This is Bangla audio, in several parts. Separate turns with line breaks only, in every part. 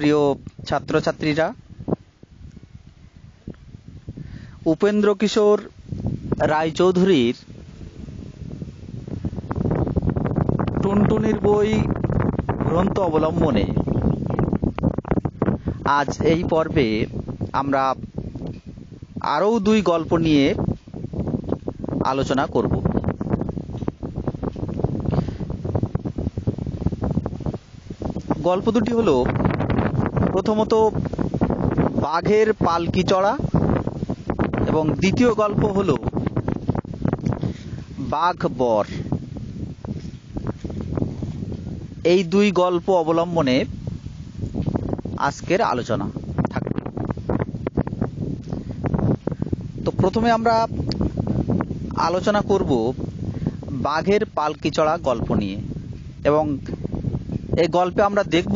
প্রিয় ছাত্রছাত্রীরা, উপেন্দ্র কিশোর রায়চৌধুরীর টুনটুনির বই গ্রন্থ অবলম্বনে আজ এই পর্বে আমরা আরও 2 গল্প নিয়ে আলোচনা করব। গল্প দুটি হলো, প্রথমত বাঘের পালকি চড়া এবং দ্বিতীয় গল্প হলো বাঘ বর। এই 2 গল্প অবলম্বনে আজকের আলোচনা থাকবে। তো প্রথমে আমরা আলোচনা করব বাঘের পালকি চড়া গল্প নিয়ে, এবং এই গল্পে আমরা দেখব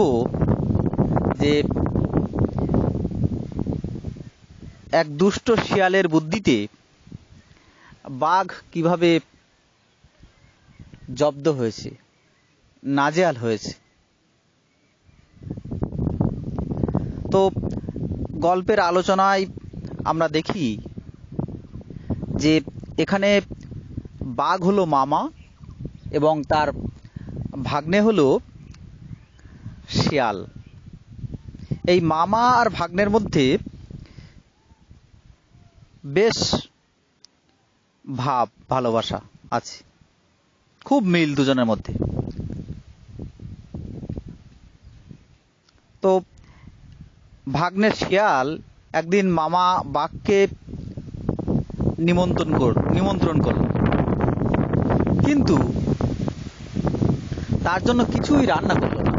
যে এক দুষ্ট শিয়ালের বুদ্ধিতে বাঘ কিভাবে জব্দ হয়েছে, নাজেহাল হয়েছে। তো গল্পের আলোচনায় আমরা দেখি যে এখানে বাঘ হলো মামা এবং তার ভাগ্নে হলো শিয়াল। এই মামা আর ভাগ্নের মধ্যে বেশ ভালোবাসা আছে, খুব মিল দুজনের মধ্যে। তো ভাগ্নের শিয়াল একদিন মামা বাঘকে নিমন্ত্রণ করল, কিন্তু তার জন্য কিছুই রান্না করল না।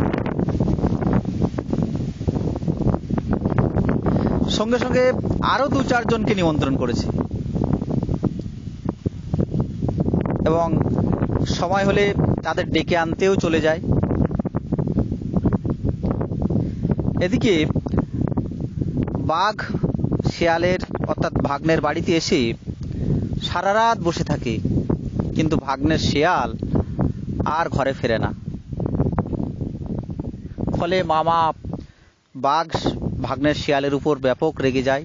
সঙ্গে সঙ্গে আরো 2-4 জনকে নিমন্ত্রণ করেছে, এবং সময় হলে তাদের ডেকে আনতেও চলে যায়। এদিকে বাঘ শিয়ালের অর্থাৎ ভাগ্নের বাড়িতে এসে সারা রাত বসে থাকে, কিন্তু ভাগ্নের শিয়াল আর ঘরে ফেরে না। ফলে মামা বাঘ ভাগ্নের শিয়ালের উপর ব্যাপক রেগে যায়।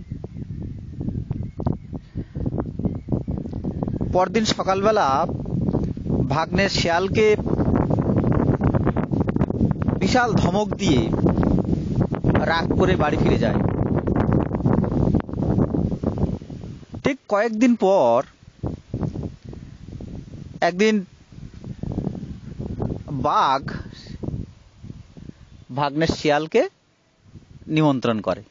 পরদিন সকালবেলা ভাগ্নের শিয়ালকে বিশাল ধমক দিয়ে রাগ করে বাড়ি ফিরে যায়। ঠিক কয়েকদিন পর একদিন বাঘ ভাগ্নের শিয়ালকে নিমন্ত্রণ করে।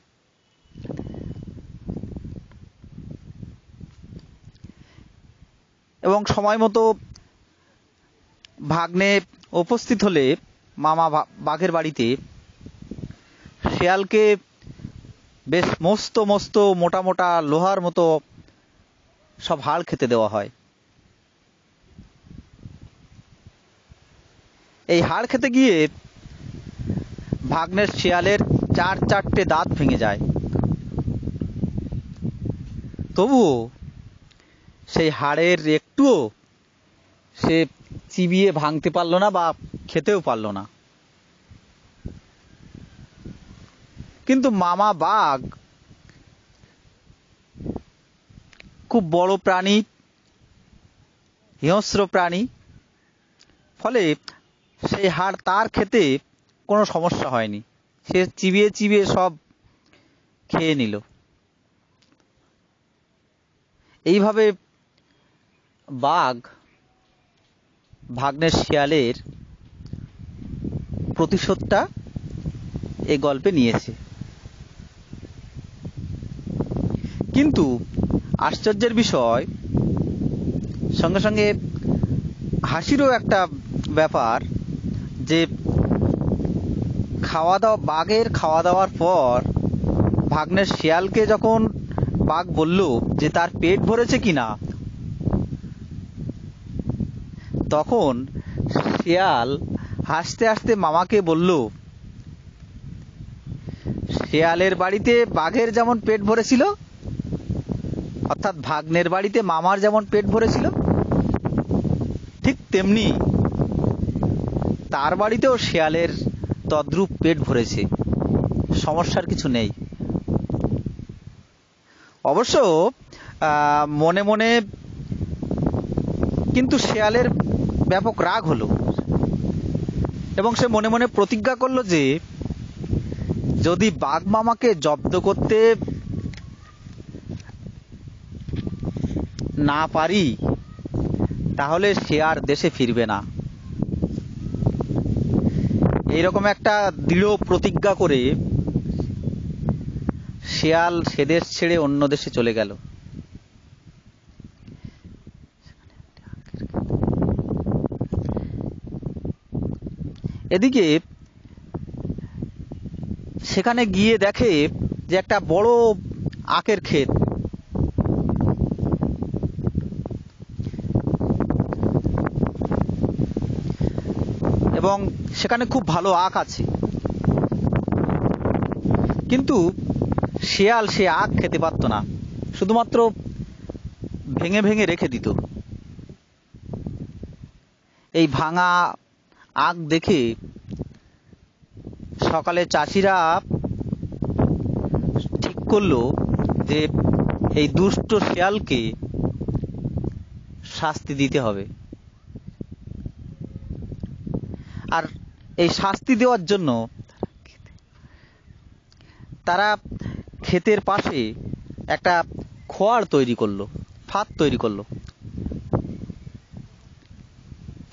এবং সময় মতো ভাগ্নে উপস্থিত হলে মামা বাঘের বাড়িতে শিয়ালকে বেশ মস্ত মস্ত মোটা মোটা লোহার মতো সব হাড় খেতে দেওয়া হয়। এই হাড় খেতে গিয়ে ভাগ্নের শিয়ালের 4-4টে দাঁত ভেঙে যায়। তবুও সেই হাড়ের একটুও সে চিবিয়ে ভাঙতে পারল না বা খেতেও পারল না। কিন্তু মামা বাঘ খুব বড় প্রাণী, হিংস্র প্রাণী, ফলে সেই হাড় তার খেতে কোনো সমস্যা হয়নি। সে চিবিয়ে চিবিয়ে সব খেয়ে নিল। এইভাবে বাঘ ভাগ্নের শিয়ালের প্রতিশোধটা এই গল্পে নিয়েছে। কিন্তু আশ্চর্যের বিষয়, সঙ্গে সঙ্গে হাসিরও একটা ব্যাপার, যে বাঘের খাওয়া দাওয়ার পর ভাগ্নের শিয়ালকে যখন বাঘ বলল যে তার পেট ভরেছে কিনা, তখন শিয়াল হাসতে হাসতে মামাকে বলল, শিয়ালের বাড়িতে বাঘের যেমন পেট ভরেছিল, অর্থাৎ ভাগ্নের বাড়িতে মামার যেমন পেট ভরেছিল, ঠিক তেমনি তার বাড়িতেও শিয়ালের তদ্রূপ পেট ভরেছে। সমস্যার কিছু নেই। অবশ্য মনে মনে কিন্তু শেয়ালের ব্যাপক রাগ হলো এবং সে মনে মনে প্রতিজ্ঞা করলো যে যদি বাঘ মামাকে জব্দ করতে না পারি তাহলে সে আর দেশে ফিরবে না। এইরকম একটা দৃঢ় প্রতিজ্ঞা করে শেয়াল সে দেশ ছেড়ে অন্য দেশে চলে গেল। এদিকে সেখানে গিয়ে দেখে যে একটা বড় আখের ক্ষেত, এবং সেখানে খুব ভালো আখ আছে, কিন্তু শেয়াল সে আখ খেতে পারত না, শুধুমাত্র ভেঙে ভেঙে রেখে দিত। এই ভাঙা আখ দেখে সকালে চাষিরা ঠিক করলো যে এই দুষ্ট শেয়ালকে শাস্তি দিতে হবে। আর এই শাস্তি দেওয়ার জন্য তারা ক্ষেতের পাশে একটা খোয়াড় তৈরি করলো, ফাঁদ তৈরি করলো।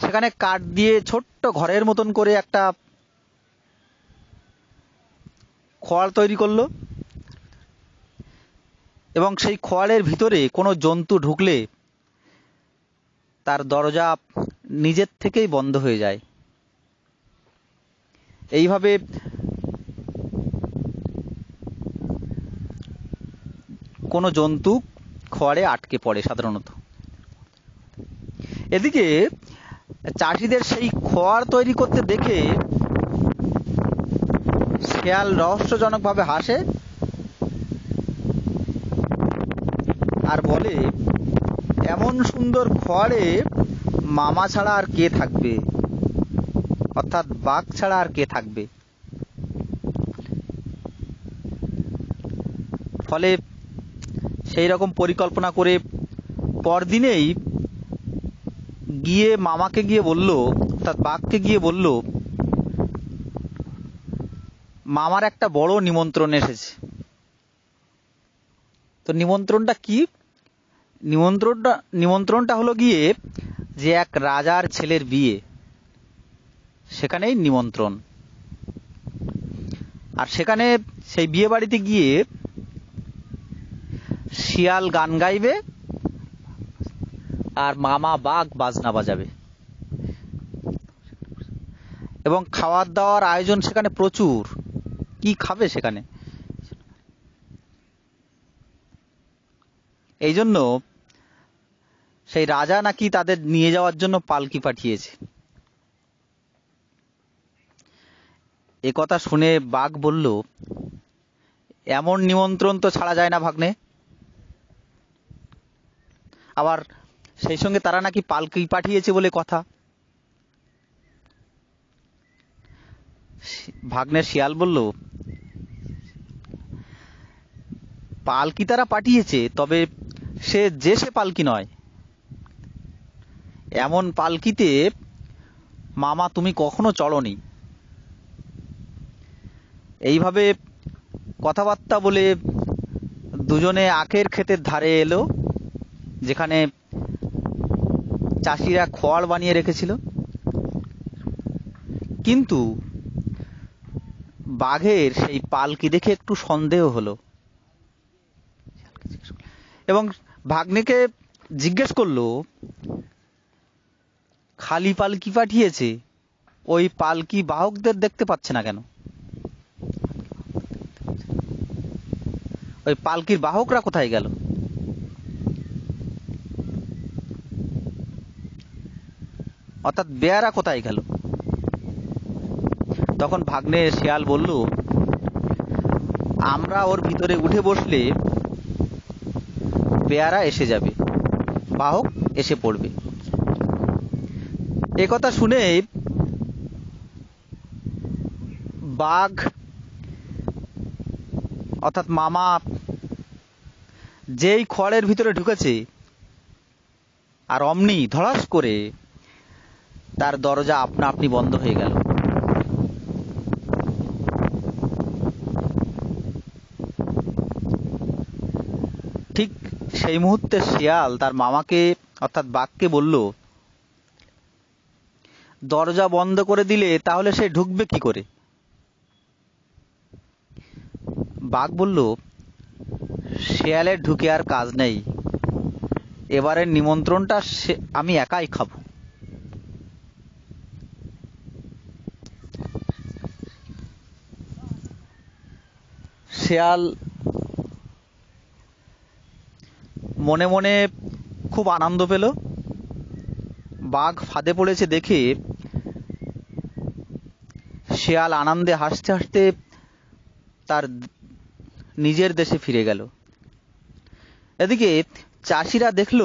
সেখানে কাঠ দিয়ে ছোট্ট ঘরের মতন করে একটা খোয়াড় তৈরি করলো, এবং সেই খোয়াড়ের ভিতরে কোনো জন্তু ঢুকলে তার দরজা নিজের থেকেই বন্ধ হয়ে যায়। এইভাবে কোনো জন্তু খোয়াড়ে আটকে পড়ে সাধারণত। এদিকে চাষিদের সেই খোয়াড় তৈরি করতে দেখে শেয়াল রহস্যজনকভাবে হাসে আর বলে, এমন সুন্দর খোয়াড়ে মামা ছাড়া আর কে থাকবে, অর্থাৎ বাঘ ছাড়া আর কে থাকবে। ফলে সেই রকম পরিকল্পনা করে পরদিনেই গিয়ে মামাকে গিয়ে বলল, অর্থাৎ বাঘকে গিয়ে বলল, মামার একটা বড় নিমন্ত্রণ এসেছে। তো নিমন্ত্রণটা কি? নিমন্ত্রণটা হলো গিয়ে যে এক রাজার ছেলের বিয়ে, সেখানেই নিমন্ত্রণ। আর সেখানে সেই বিয়ে বাড়িতে গিয়ে শিয়াল গান গাইবে আর মামা বাঘ বাজনা বাজাবে, এবং খাওয়ার দাওয়ার আয়োজন সেখানে প্রচুর। কি খাবে সেখানে? এই জন্য সেই রাজা নাকি তাদের নিয়ে যাওয়ার জন্য পালকি পাঠিয়েছে। এ কথা শুনে বাঘ বলল, এমন নিমন্ত্রণ তো ছাড়া যায় না ভাগ্নে। আবার সেই সঙ্গে তারা নাকি পালকি পাঠিয়েছে বলে কথা। ভাগ্নের শিয়াল বলল, পালকি তারা পাঠিয়েছে, তবে সে পালকি নয়। এমন পালকিতে মামা তুমি কখনো চড়নি। এইভাবে কথাবার্তা বলে দুজনে আখের ক্ষেতের ধারে এলো, যেখানে চাষিরা খোয়াড় বানিয়ে রেখেছিল। কিন্তু বাঘের সেই পালকি দেখে একটু সন্দেহ হলো, এবং ভাগ্নেকে জিজ্ঞেস করলো, খালি পালকি পাঠিয়েছে, ওই পালকি বাহকদের দেখতে পাচ্ছে না কেন? ওই পালকির বাহকরা কোথায় গেল? অর্থাৎ বেয়ারা কোথায় গেল? তখন ভাগ্নে শিয়াল বলল, আমরা ওর ভিতরে উঠে বসলে বেয়ারা এসে যাবে, বাহক এসে পড়বে। এ কথা শুনে বাঘ অর্থাৎ মামা যেই খড়ের ভিতরে ঢুকেছে আর অমনি ধড়াস করে তার দরজা আপনা আপনি বন্ধ হয়ে গেল। ঠিক সেই মুহূর্তে শিয়াল তার মামাকে অর্থাৎ বাঘকে বলল, দরজা বন্ধ করে দিলে তাহলে সে ঢুকবে কি করে? বাঘ বলল, শিয়ালের ঢুকে আর কাজ নেই, এবারের নিমন্ত্রণটা আমি একাই খাবো। শিয়াল মনে মনে খুব আনন্দ পেল। বাঘ ফাঁদে পড়েছে দেখে শিয়াল আনন্দে হাসতে হাসতে তার নিজের দেশে ফিরে গেল। এদিকে চাষিরা দেখল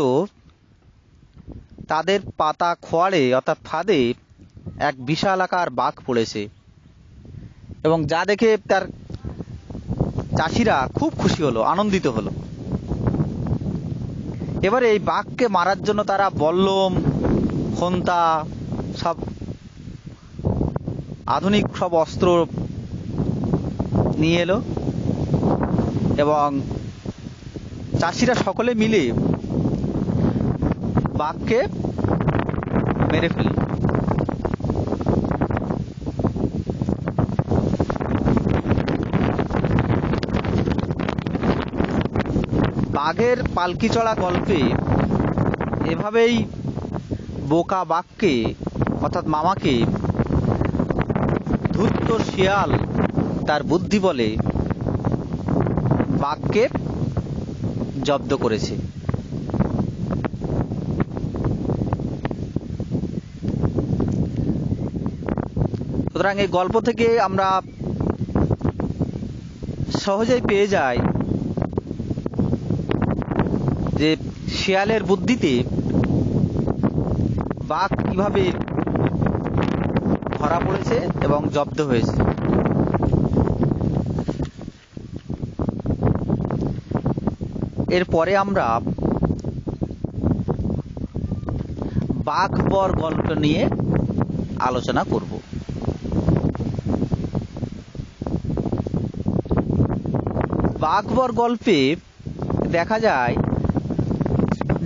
তাদের পাতা খোয়াড়ে অর্থাৎ ফাঁদে এক বিশাল আকার বাঘ পড়েছে, এবং যা দেখে তার চাষিরা খুব খুশি হলো, আনন্দিত হলো। এবারে এই বাঘকে মারার জন্য তারা বল্লম, খন্তা, সব আধুনিক সব অস্ত্র নিয়ে এলো, এবং চাষিরা সকলে মিলে বাঘকে মেরে ফেলল। বাঘের পালকি চড়া গল্পে এভাবেই বোকা বাঘকে অর্থাৎ মামাকে ধূর্ত শিয়াল তার বুদ্ধি বলে বাঘকে জব্দ করেছে। সুতরাং এই গল্প থেকে আমরা সহজেই পেয়ে যাই যে শিয়ালের বুদ্ধিতে বাঘ কিভাবে ধরা পড়েছে এবং জব্দ হয়েছে। এরপরে আমরা বাঘবর গল্প নিয়ে আলোচনা করব। বাঘবর গল্পে দেখা যায়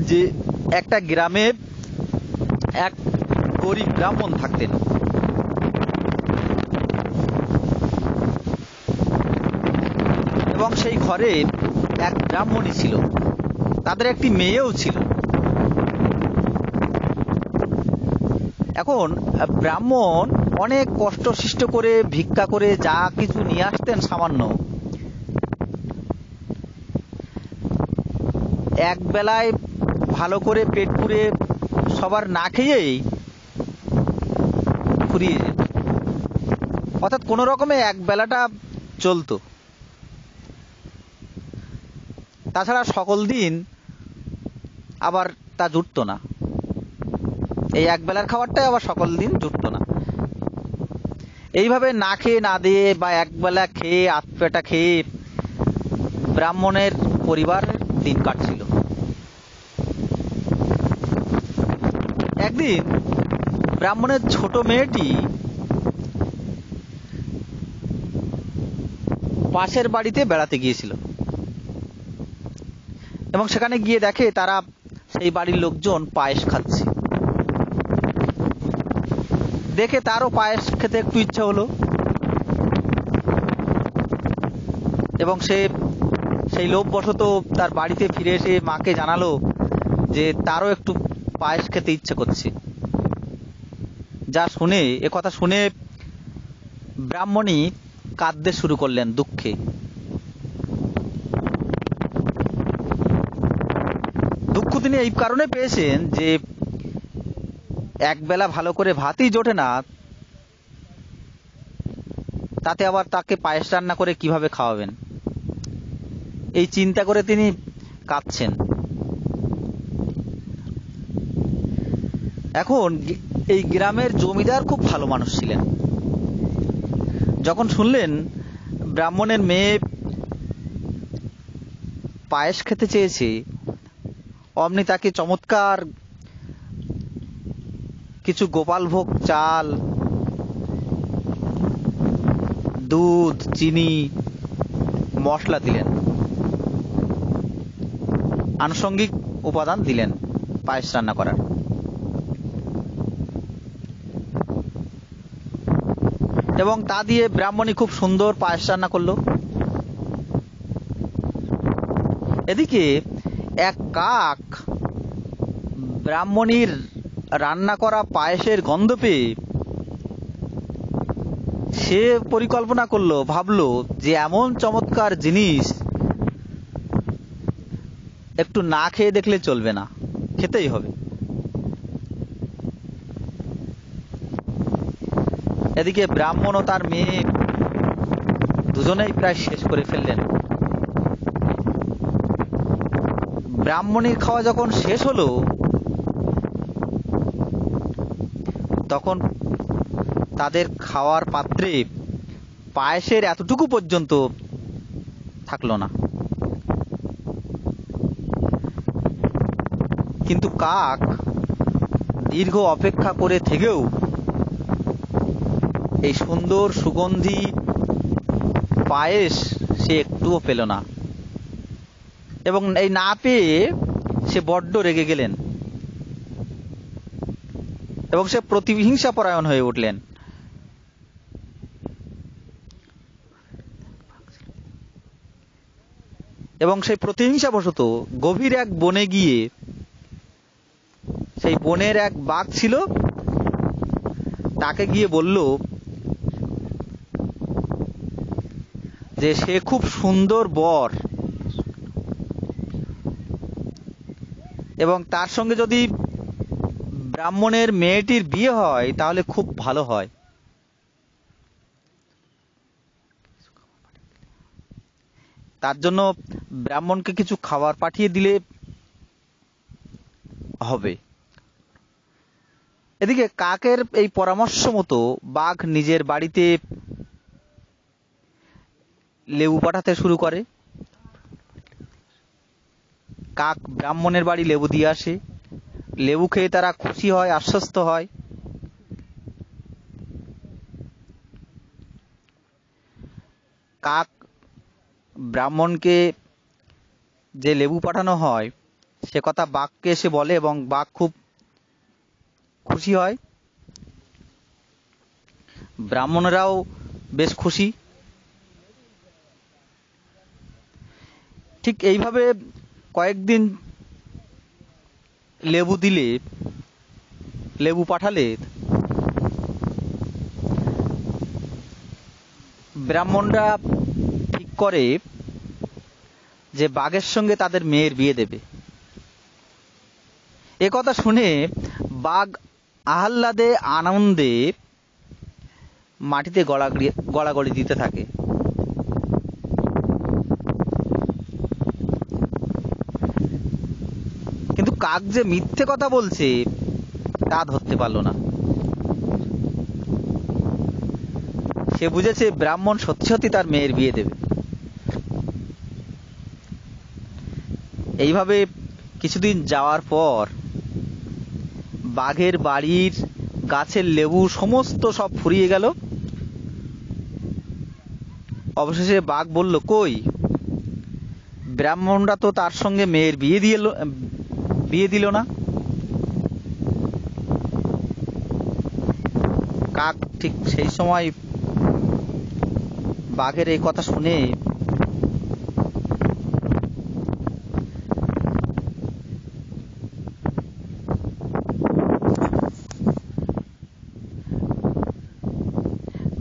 যে একটা গ্রামে এক গরিব ব্রাহ্মণ থাকতেন। এবং সেই ঘরে এক ব্রাহ্মণী ছিল, তাদের একটি মেয়েও ছিল। এখন ব্রাহ্মণ অনেক কষ্ট সৃষ্ট করে ভিক্ষা করে যা কিছু নিয়ে আসতেন সামান্য, এক বেলায় ভালো করে পেট পুরে সবার না খেয়েই ফুরিয়ে যেত, অর্থাৎ কোনো রকমে এক বেলাটা চলতো। তাছাড়া সকল দিন আবার তা জুটতো না, এই এক বেলার খাবারটাই আবার সকল দিন জুটতো না। এইভাবে না খেয়ে না দিয়ে বা এক বেলা খেয়ে আধপেটা খেয়ে ব্রাহ্মণের পরিবার দিন কাটছিল। একদিন ব্রাহ্মণের ছোট মেয়েটি পাশের বাড়িতে বেড়াতে গিয়েছিল, এবং সেখানে গিয়ে দেখে তারা সেই বাড়ির লোকজন পায়েস খাচ্ছে। দেখে তারও পায়েস খেতে একটু ইচ্ছা হলো, এবং সে সেই লোভবশত তার বাড়িতে ফিরে এসে মাকে জানালো যে তারও একটু পায়েস খেতে ইচ্ছে করছে। যা শুনে, একথা শুনে ব্রাহ্মণী কাঁদতে শুরু করলেন দুঃখে। দুঃখ তিনি এই কারণে পেয়েছেন যে এক বেলা ভালো করে ভাতই জোটে না, তাতে আবার তাকে পায়েস রান্না করে কিভাবে খাওয়াবেন, এই চিন্তা করে তিনি কাঁদছেন। এখন এই গ্রামের জমিদার খুব ভালো মানুষ ছিলেন। যখন শুনলেন ব্রাহ্মণের মেয়ে পায়েস খেতে চেয়েছে, অমনি তাকে চমৎকার কিছু গোপালভোগ চাল, দুধ, চিনি, মশলা দিলেন, আনুষঙ্গিক উপাদান দিলেন পায়েস রান্না করার। এবং তা দিয়ে ব্রাহ্মণী খুব সুন্দর পায়েস রান্না করলো। এদিকে এক কাক ব্রাহ্মণীর রান্না করা পায়েসের গন্ধ পেয়ে সে পরিকল্পনা করলো, ভাবলো যে এমন চমৎকার জিনিস একটু না খেয়ে দেখলে চলবে না, খেতেই হবে। এদিকে ব্রাহ্মণ ও তার মেয়ে দুজনেই প্রায় শেষ করে ফেললেন। ব্রাহ্মণীর খাওয়া যখন শেষ হলো, তখন তাদের খাওয়ার পাত্রে পায়েসের এতটুকু পর্যন্ত থাকলো না। কিন্তু কাক দীর্ঘ অপেক্ষা করে থেকেও এই সুন্দর সুগন্ধি পায়েস সে একটুও পেল না, এবং এই না পেয়ে সে বড্ড রেগে গেলেন এবং সে প্রতিহিংসা পরায়ণ হয়ে উঠলেন। এবং সেই প্রতিহিংসাবশত গভীর এক বনে গিয়ে, সেই বনের এক বাঘ ছিল, তাকে গিয়ে বলল যে সে খুব সুন্দর বর এবং তার সঙ্গে যদি ব্রাহ্মণের মেয়েটির বিয়ে হয় তাহলে খুব ভালো হয়। তার জন্য ব্রাহ্মণকে কিছু খাবার পাঠিয়ে দিলে হবে। এদিকে কাকের এই পরামর্শ মতো বাঘ নিজের বাড়িতে লেবু পাঠাতে শুরু করে। কাক ব্রাহ্মণের বাড়ি লেবু দিয়ে আসে। লেবু খেয়ে তারা খুশি হয়, আশ্বস্ত হয়। কাক ব্রাহ্মণকে যে লেবু পাঠানো হয় সে কথা বাঘকে এসে বলে এবং বাঘ খুব খুশি হয়। ব্রাহ্মণরাও বেশ খুশি। ঠিক এইভাবে কয়েকদিন লেবু পাঠালে ব্রাহ্মণরা ঠিক করে যে বাঘের সঙ্গে তাদের মেয়ের বিয়ে দেবে। এ কথা শুনে বাঘ আহ্লাদে আনন্দে মাটিতে গড়াগড়ি দিতে থাকে। কিন্তু কাক যে মিথ্যে কথা বলছে তা ধরতে পারল না। সে বুঝেছে ব্রাহ্মণ সত্যি সত্যি তার মেয়ের বিয়ে দেবে। এইভাবে কিছুদিন যাওয়ার পর বাঘের বাড়ির গাছের লেবু সমস্ত সব ফুরিয়ে গেল। অবশেষে বাঘ বলল, কই, ব্রাহ্মণরা তো তার সঙ্গে মেয়ের বিয়ে দিল না। কাক ঠিক সেই সময় বাঘের এই কথা শুনে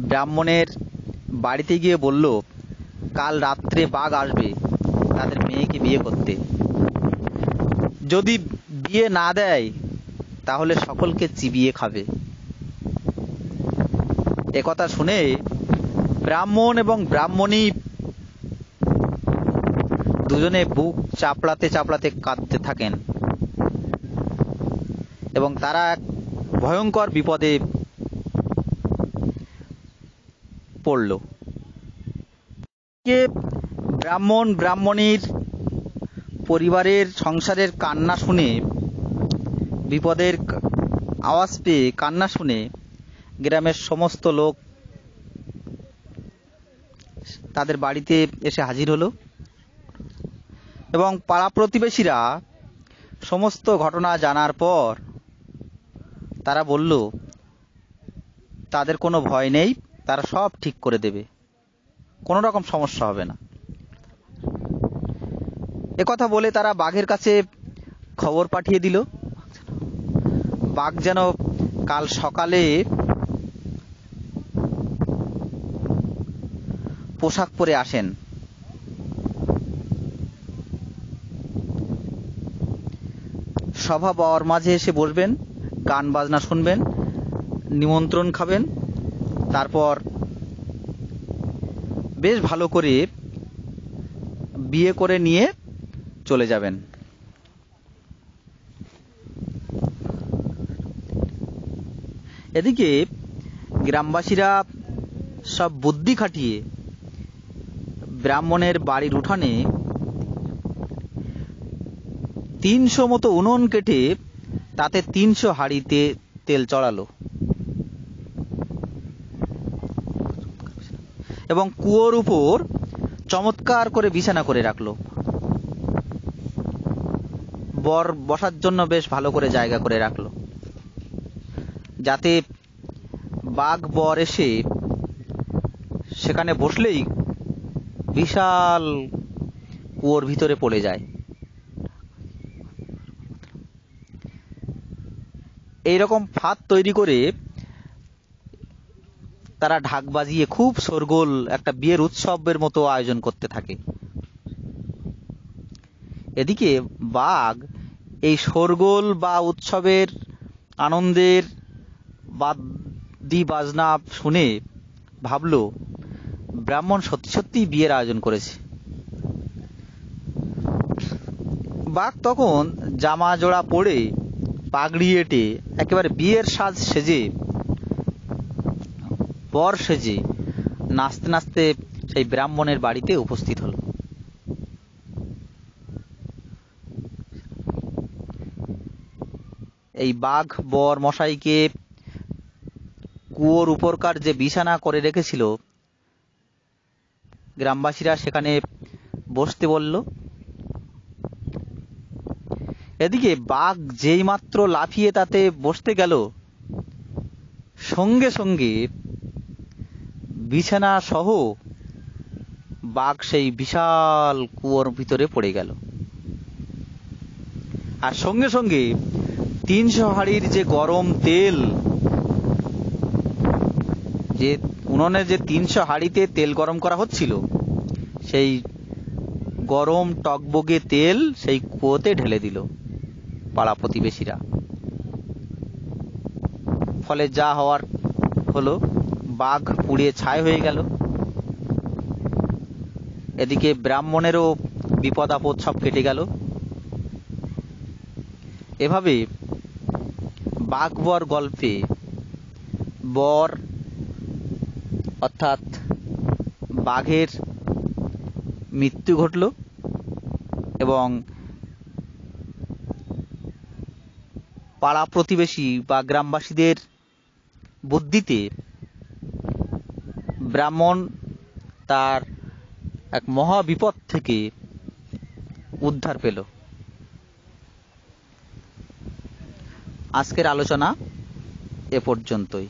ব্রাহ্মণের বাড়িতে গিয়ে বলল, কাল রাত্রে বাঘ আসবে তাদের মেয়েকে বিয়ে করতে। যদি বিয়ে না দেয় তাহলে সকলকে চিবিয়ে খাবে। একথা শুনে ব্রাহ্মণ এবং ব্রাহ্মণী দুজনে বুক চাপড়াতে চাপড়াতে কাঁদতে থাকেন এবং তারা এক ভয়ঙ্কর বিপদে পড়ল। ব্রাহ্মণ ব্রাহ্মণীর পরিবারের সংসারের কান্না শুনে, বিপদের আওয়াজ পেয়ে কান্না শুনে গ্রামের সমস্ত লোক তাদের বাড়িতে এসে হাজির হলো এবং পাড়া প্রতিবেশীরা সমস্ত ঘটনা জানার পর তারা বলল তাদের কোনো ভয় নেই, তারা সব ঠিক করে দেবে, কোনো রকম সমস্যা হবে না। একথা বলে তারা বাঘের কাছে খবর পাঠিয়ে দিল। বাঘ যেন কাল সকালে পোশাক পরে আসেন। সভা বাবার মাঝে এসে বসবেন, গান বাজনা শুনবেন, নিমন্ত্রণ খাবেন, তারপর বেশ ভালো করে বিয়ে করে নিয়ে চলে যাবেন। এদিকে গ্রামবাসীরা সব বুদ্ধি খাটিয়ে ব্রাহ্মণের বাড়ির উঠানে 300 মতো উনুন কেটে তাতে 300 হাঁড়িতে তেল চড়ালো এবং কুয়োর উপর চমৎকার করে বিছানা করে রাখলো। বর বসার জন্য বেশ ভালো করে জায়গা করে রাখলো, যাতে বাঘ বর এসে সেখানে বসলেই বিশাল কুয়োর ভিতরে পড়ে যায়। এইরকম ফাঁদ তৈরি করে তারা ঢাক বাজিয়ে খুব শোরগোল একটা বিয়ের উৎসবের মতো আয়োজন করতে থাকে। এদিকে বাঘ এই শোরগোল বা উৎসবের আনন্দের বাদ্যি বাজনা শুনে ভাবলো ব্রাহ্মণ সত্যি সত্যি বিয়ের আয়োজন করেছে। বাঘ তখন জামা জোড়া পরে পাগড়ি এঁটে একেবারে বিয়ের সাজ সেজে, বর সেজে নাচতে নাচতে সেই ব্রাহ্মণের বাড়িতে উপস্থিত হলো। এই বাঘ বর মশাইকে কুয়োর উপরকার যে বিছানা করে রেখেছিল গ্রামবাসীরা সেখানে বসতে বলল। এদিকে বাঘ যেই মাত্র লাফিয়ে তাতে বসতে গেল, সঙ্গে সঙ্গে বিছানা সহ বাঘ সেই বিশাল কুয়োর ভিতরে পড়ে গেল। আর সঙ্গে সঙ্গে 300 হাঁড়ির যে গরম তেল, যে উনুনে যে 300 হাঁড়িতে তেল গরম করা হচ্ছিল, সেই গরম টকবগে তেল সেই কুয়োতে ঢেলে দিল পাড়া প্রতিবেশীরা। ফলে যা হওয়ার হলো, বাঘ পুড়িয়ে ছাই হয়ে গেল। এদিকে ব্রাহ্মণেরও বিপদ আপদ সব কেটে গেল। এভাবে বাঘ বর গল্পে বর অর্থাৎ বাঘের মৃত্যু ঘটল এবং পাড়া প্রতিবেশী বা গ্রামবাসীদের বুদ্ধিতে ব্রাহ্মণ তার এক মহা বিপদ থেকে উদ্ধার পেল। আজকের আলোচনা এ পর্যন্তই।